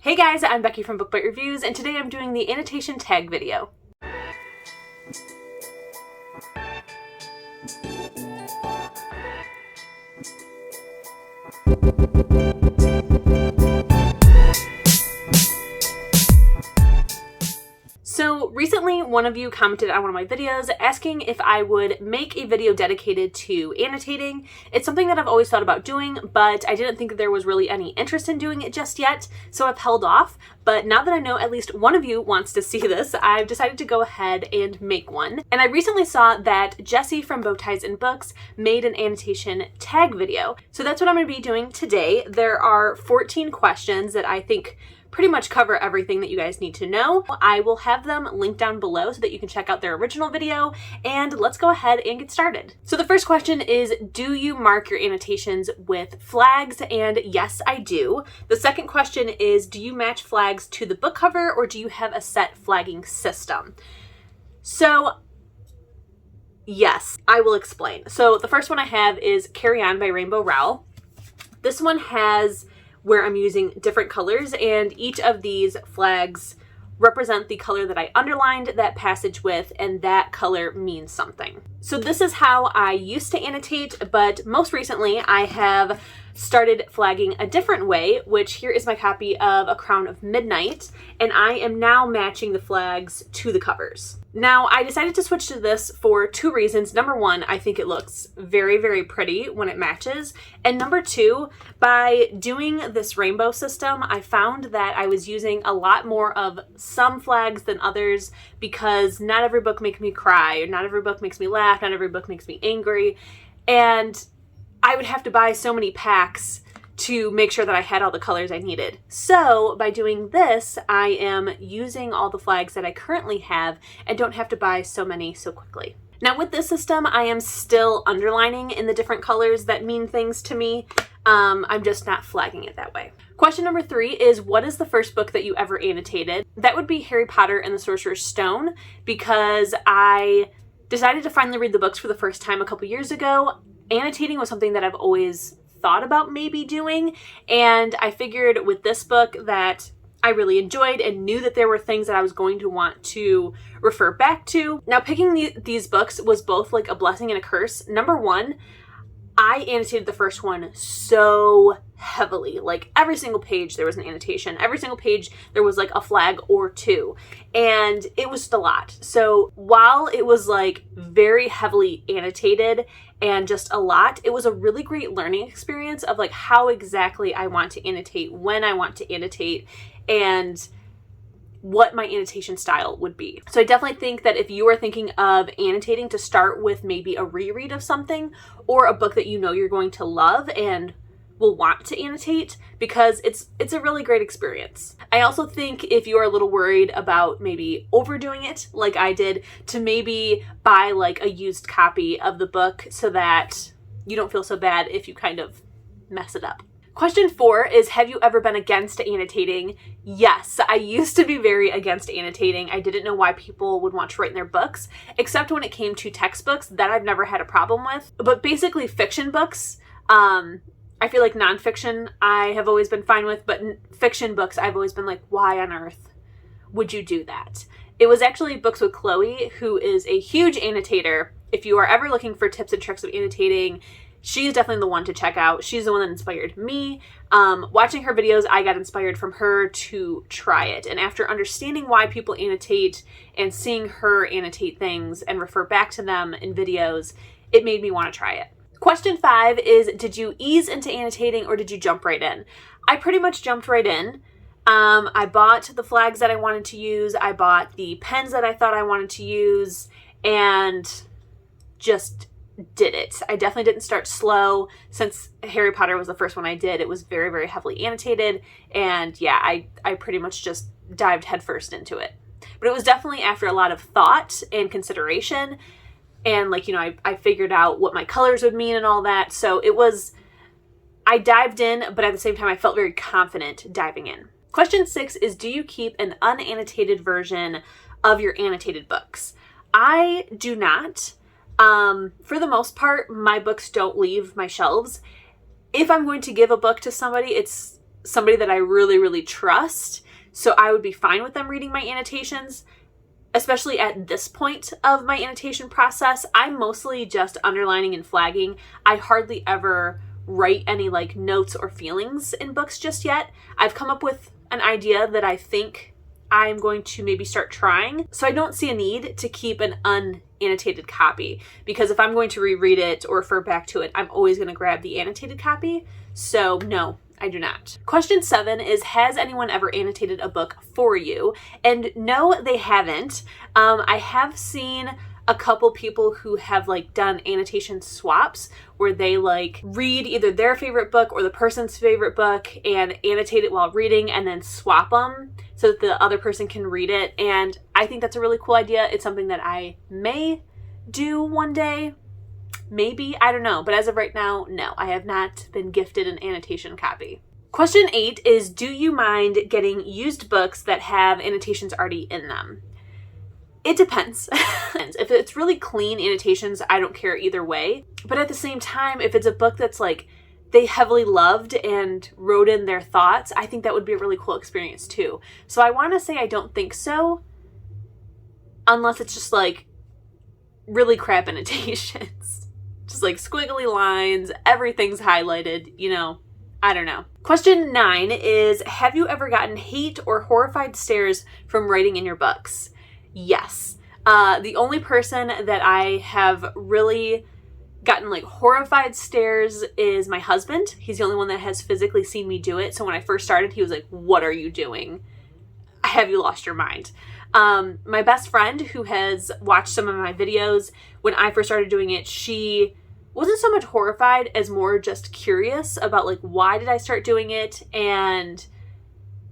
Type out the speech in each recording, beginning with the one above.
Hey guys, I'm Becky from Book Bite Reviews, and today I'm doing the annotation tag video. So recently, one of you commented on one of my videos asking if I would make a video dedicated to annotating. It's something that I've always thought about doing, but I didn't think that there was really any interest in doing it just yet, so I've held off. But now that I know at least one of you wants to see this, I've decided to go ahead and make one. And I recently saw that Jessie from Bow Ties and Books made an annotation tag video. So that's what I'm going to be doing today. There are 14 questions that I think pretty much cover everything that you guys need to know. I will have them linked down below so that you can check out their original video, and let's go ahead and get started. So the first question is, do you mark your annotations with flags? And yes, I do. The second question is, do you match flags to the book cover, or do you have a set flagging system? So yes, I will explain. So the first one I have is Carry On by Rowell. This one has where I'm using different colors, and each of these flags represent the color that I underlined that passage with, and that color means something. So this is how I used to annotate, but most recently I have started flagging a different way, which here is my copy of A Crown of Midnight, and I am now matching the flags to the covers. Now, I decided to switch to this for two reasons. Number one, I think it looks very, very pretty when it matches. And number two, by doing this rainbow system, I found that I was using a lot more of some flags than others, because not every book makes me cry, or not every book makes me laugh, not every book makes me angry. And I would have to buy so many packs to make sure that I had all the colors I needed. So by doing this, I am using all the flags that I currently have and don't have to buy so many so quickly. Now with this system, I am still underlining in the different colors that mean things to me. I'm just not flagging it that way. Question number 3 is, what is the first book that you ever annotated? That would be Harry Potter and the Sorcerer's Stone, because I decided to finally read the books for the first time a couple years ago. Annotating was something that I've always thought about maybe doing, and I figured with this book that I really enjoyed and knew that there were things that I was going to want to refer back to. Now, picking these books was both like a blessing and a curse. Number one, I annotated the first one so heavily. Like every single page there was an annotation. Every single page there was like a flag or two. And it was just a lot. So while it was like very heavily annotated and just a lot, it was a really great learning experience of like how exactly I want to annotate, when I want to annotate, and what my annotation style would be. So I definitely think that if you are thinking of annotating, to start with maybe a reread of something or a book that you know you're going to love and will want to annotate, because it's a really great experience. I also think if you're a little worried about maybe overdoing it like I did, to maybe buy like a used copy of the book so that you don't feel so bad if you kind of mess it up. Question 4 is, have you ever been against annotating? Yes, I used to be very against annotating. I didn't know why people would want to write in their books, except when it came to textbooks. That I've never had a problem with. But basically fiction books, I feel like nonfiction I have always been fine with, but fiction books I've always been like, why on earth would you do that? It was actually Books with Chloe, who is a huge annotator. If you are ever looking for tips and tricks of annotating, she's definitely the one to check out. She's the one that inspired me. Watching her videos, I got inspired from her to try it. And after understanding why people annotate and seeing her annotate things and refer back to them in videos, it made me want to try it. Question 5 is, did you ease into annotating or did you jump right in? I pretty much jumped right in. I bought the flags that I wanted to use. I bought the pens that I thought I wanted to use, and just did it. I definitely didn't start slow. Since Harry Potter was the first one I did, it was very, very heavily annotated, and yeah, I pretty much just dived headfirst into it. But it was definitely after a lot of thought and consideration, and like, you know, I figured out what my colors would mean and all that. So I dived in, but at the same time I felt very confident diving in. Question 6 is, do you keep an unannotated version of your annotated books? I do not. For the most part, my books don't leave my shelves. If I'm going to give a book to somebody, it's somebody that I really, really trust. So I would be fine with them reading my annotations, especially at this point of my annotation process. I'm mostly just underlining and flagging. I hardly ever write any like notes or feelings in books just yet. I've come up with an idea that I think I'm going to maybe start trying. So I don't see a need to keep an unannotated copy, because if I'm going to reread it or refer back to it, I'm always going to grab the annotated copy. So no, I do not. Question 7 is, has anyone ever annotated a book for you? And no, they haven't. I have seen a couple people who have like done annotation swaps where they like read either their favorite book or the person's favorite book and annotate it while reading and then swap them so that the other person can read it. And I think that's a really cool idea. It's something that I may do one day. Maybe, I don't know. But as of right now, no, I have not been gifted an annotation copy. Question 8 is, do you mind getting used books that have annotations already in them? It depends. If it's really clean annotations, I don't care either way. But at the same time, if it's a book that's like they heavily loved and wrote in their thoughts, I think that would be a really cool experience too. So I want to say I don't think so, unless it's just like really crap annotations. Just like squiggly lines, everything's highlighted, you know, I don't know. Question 9 is, have you ever gotten hate or horrified stares from writing in your books? Yes. The only person that I have really gotten like horrified stares is my husband. He's the only one that has physically seen me do it. So when I first started, he was like, "What are you doing? Have you lost your mind?" My best friend, who has watched some of my videos, when I first started doing it, she wasn't so much horrified as more just curious about like, why did I start doing it? And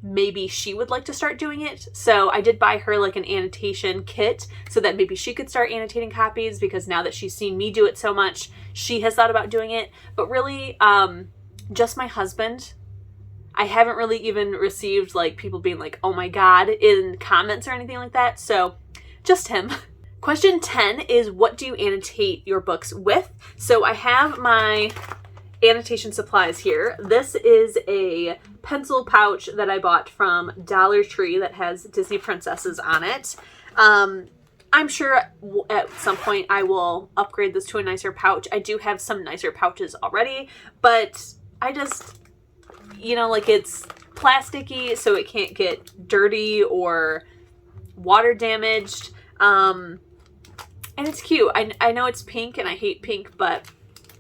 maybe she would like to start doing it. So I did buy her like an annotation kit so that maybe she could start annotating copies, because now that she's seen me do it so much, she has thought about doing it. But really, just my husband. I haven't really even received like people being like, "Oh my God," in comments or anything like that. So just him. Question 10 is, what do you annotate your books with? So I have my Annotation Supplies here. This is a pencil pouch that I bought from Dollar Tree that has Disney princesses on it. I'm sure at some point I will upgrade this to a nicer pouch. I do have some nicer pouches already, but I just, you know, like it's plasticky, so it can't get dirty or water damaged. And it's cute. I know it's pink and I hate pink, but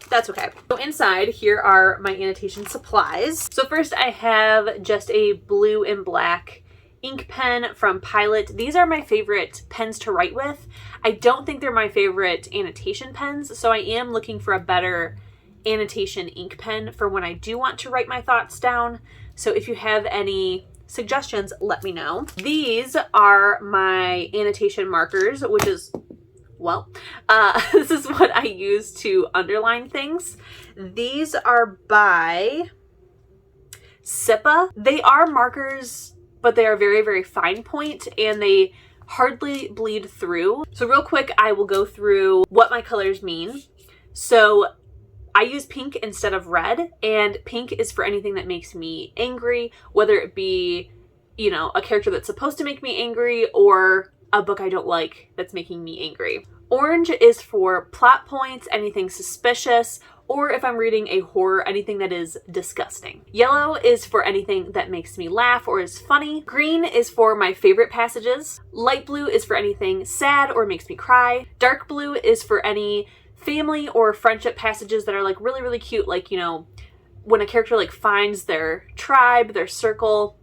that's okay. So inside here are my annotation supplies. So first I have just a blue and black ink pen from Pilot. These are my favorite pens to write with. I don't think they're my favorite annotation pens, so I am looking for a better annotation ink pen for when I do want to write my thoughts down. So if you have any suggestions, let me know. These are my Annotation Markers, which is, well, this is what I use to underline things. These are by Sippa. They are markers, but they are very, very fine point and they hardly bleed through. So real quick, I will go through what my colors mean. So I use pink instead of red, and pink is for anything that makes me angry, whether it be, you know, a character that's supposed to make me angry or a book I don't like that's making me angry. Orange is for plot points, anything suspicious, or if I'm reading a horror, anything that is disgusting. Yellow is for anything that makes me laugh or is funny. Green is for my favorite passages. Light blue is for anything sad or makes me cry. Dark blue is for any family or friendship passages that are like really, really cute. Like, you know, when a character like finds their tribe, their circle.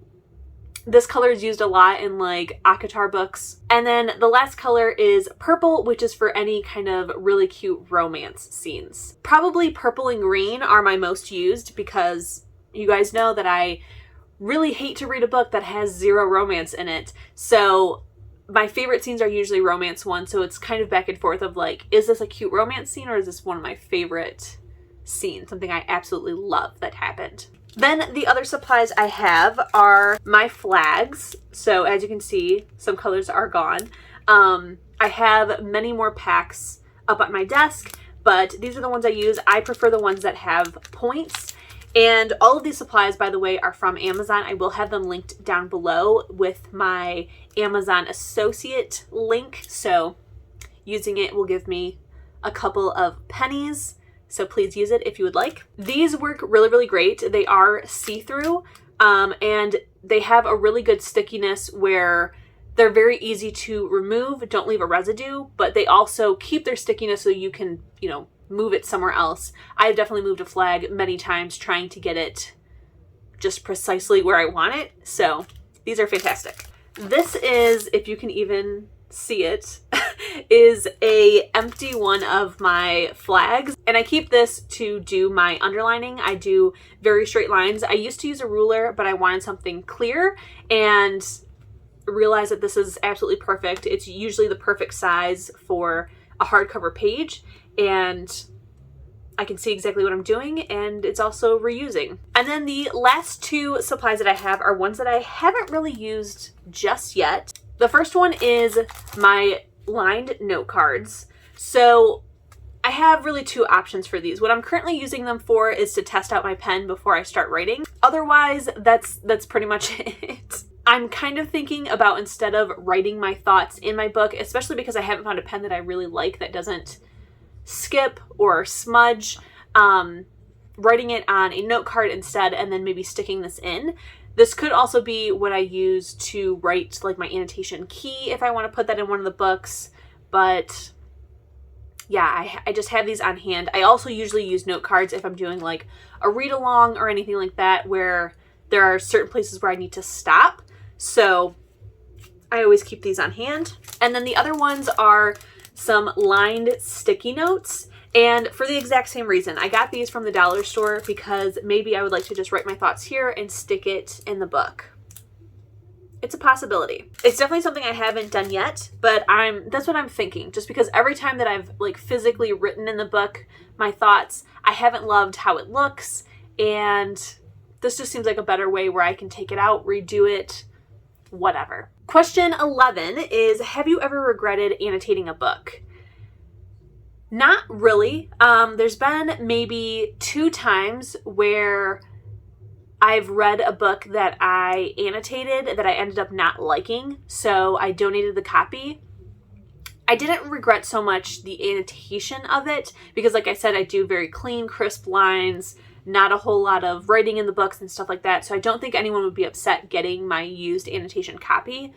This color is used a lot in like ACOTAR books. And then the last color is purple, which is for any kind of really cute romance scenes. Probably purple and green are my most used because you guys know that I really hate to read a book that has zero romance in it. So my favorite scenes are usually romance ones. So it's kind of back and forth of like, is this a cute romance scene or is this one of my favorite scenes? Something I absolutely love that happened. Then the other supplies I have are my flags. So as you can see, some colors are gone. I have many more packs up at my desk, but these are the ones I use. I prefer the ones that have points. And all of these supplies, by the way, are from Amazon. I will have them linked down below with my Amazon associate link. So using it will give me a couple of pennies. So please use it if you would like. These work really, really great. They are see-through and they have a really good stickiness where they're very easy to remove, don't leave a residue, but they also keep their stickiness so you can, you know, move it somewhere else. I've definitely moved a flag many times trying to get it just precisely where I want it. So these are fantastic. This is, if you can even see it, is a empty one of my flags. And I keep this to do my underlining. I do very straight lines. I used to use a ruler, but I wanted something clear and realized that this is absolutely perfect. It's usually the perfect size for a hardcover page, and I can see exactly what I'm doing, and it's also reusing. And then the last two supplies that I have are ones that I haven't really used just yet. The first one is my lined note cards. So I have really two options for these. What I'm currently using them for is to test out my pen before I start writing. Otherwise, that's pretty much it. I'm kind of thinking about, instead of writing my thoughts in my book, especially because I haven't found a pen that I really like that doesn't skip or smudge, writing it on a note card instead, and then maybe sticking this in. This could also be what I use to write like my annotation key if I want to put that in one of the books. But yeah, I just have these on hand. I also usually use note cards if I'm doing like a read along or anything like that, where there are certain places where I need to stop. So I always keep these on hand. And then the other ones are some lined sticky notes. And for the exact same reason, I got these from the dollar store because maybe I would like to just write my thoughts here and stick it in the book. It's a possibility. It's definitely something I haven't done yet, but that's what I'm thinking. Just because every time that I've like physically written in the book my thoughts, I haven't loved how it looks, and this just seems like a better way where I can take it out, redo it, whatever. Question 11 is, have you ever regretted annotating a book? Not really. There's been maybe 2 times where I've read a book that I annotated that I ended up not liking, so I donated the copy. I didn't regret so much the annotation of it because, like I said, I do very clean, crisp lines, not a whole lot of writing in the books and stuff like that, so I don't think anyone would be upset getting my used annotation copy.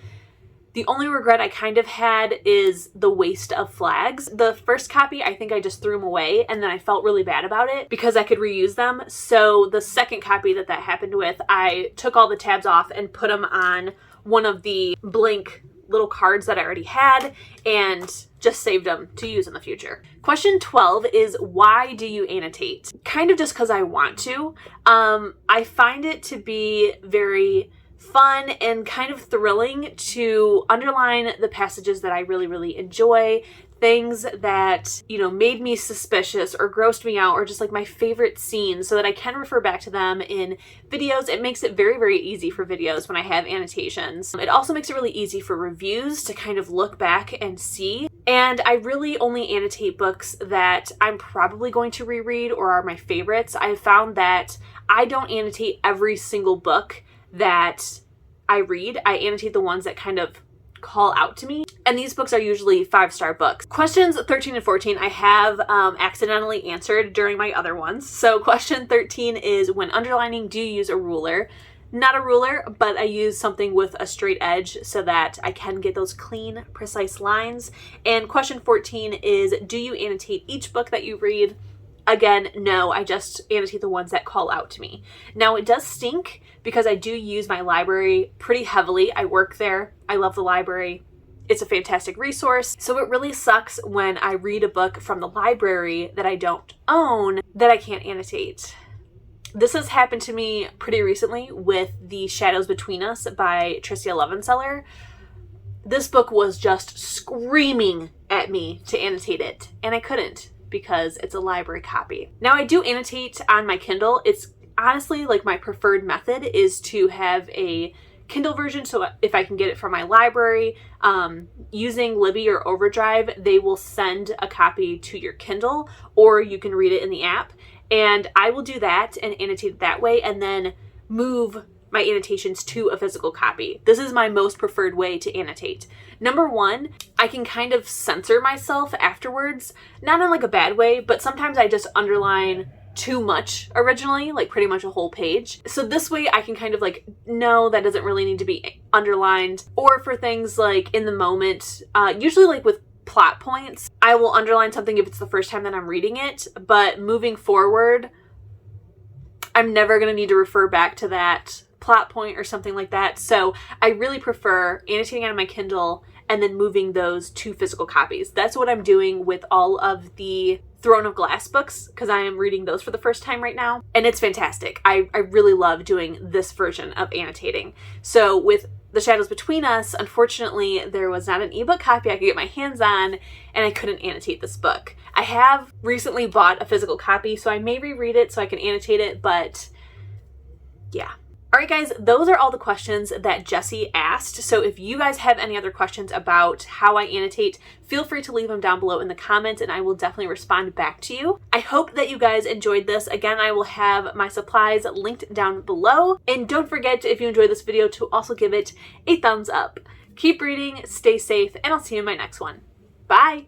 The only regret I kind of had is the waste of flags. The first copy, I think I just threw them away, and then I felt really bad about it because I could reuse them. So the second copy that happened with, I took all the tabs off and put them on one of the blank little cards that I already had and just saved them to use in the future. Question 12 is, why do you annotate? Kind of just because I want to. I find it to be very fun and kind of thrilling to underline the passages that I really, really enjoy, things that, you know, made me suspicious or grossed me out, or just like my favorite scenes, so that I can refer back to them in videos. It makes it very, very easy for videos when I have annotations. It also makes it really easy for reviews to kind of look back and see. And I really only annotate books that I'm probably going to reread or are my favorites. I've found that I don't annotate every single book that I read. I annotate the ones that kind of call out to me. And these books are usually 5-star books. Questions 13 and 14 I have accidentally answered during my other ones. So question 13 is, when underlining, do you use a ruler? Not a ruler, but I use something with a straight edge so that I can get those clean, precise lines. And question 14 is, do you annotate each book that you read? Again, no, I just annotate the ones that call out to me. Now, it does stink because I do use my library pretty heavily. I work there. I love the library. It's a fantastic resource. So it really sucks when I read a book from the library that I don't own that I can't annotate. This has happened to me pretty recently with The Shadows Between Us by Tricia Levenseller. This book was just screaming at me to annotate it, and I couldn't, because it's a library copy. Now, I do annotate on my Kindle. It's honestly like my preferred method is to have a Kindle version, so if I can get it from my library, using Libby or Overdrive, they will send a copy to your Kindle, or you can read it in the app. And I will do that and annotate it that way and then move my annotations to a physical copy. This is my most preferred way to annotate. Number one, I can kind of censor myself afterwards, not in like a bad way, but sometimes I just underline too much originally, like pretty much a whole page. So this way I can kind of like, no, that doesn't really need to be underlined. Or for things like in the moment, usually like with plot points, I will underline something if it's the first time that I'm reading it, but moving forward, I'm never going to need to refer back to that plot point or something like that. So I really prefer annotating on my Kindle and then moving those to physical copies. That's what I'm doing with all of the Throne of Glass books, because I am reading those for the first time right now, and it's fantastic. I really love doing this version of annotating. So with The Shadows Between Us, unfortunately, there was not an ebook copy I could get my hands on, and I couldn't annotate this book. I have recently bought a physical copy, so I may reread it so I can annotate it, but yeah. All right, guys, those are all the questions that Jessie asked. So if you guys have any other questions about how I annotate, feel free to leave them down below in the comments and I will definitely respond back to you. I hope that you guys enjoyed this. Again, I will have my supplies linked down below. And don't forget, if you enjoyed this video, to also give it a thumbs up. Keep reading, stay safe, and I'll see you in my next one. Bye!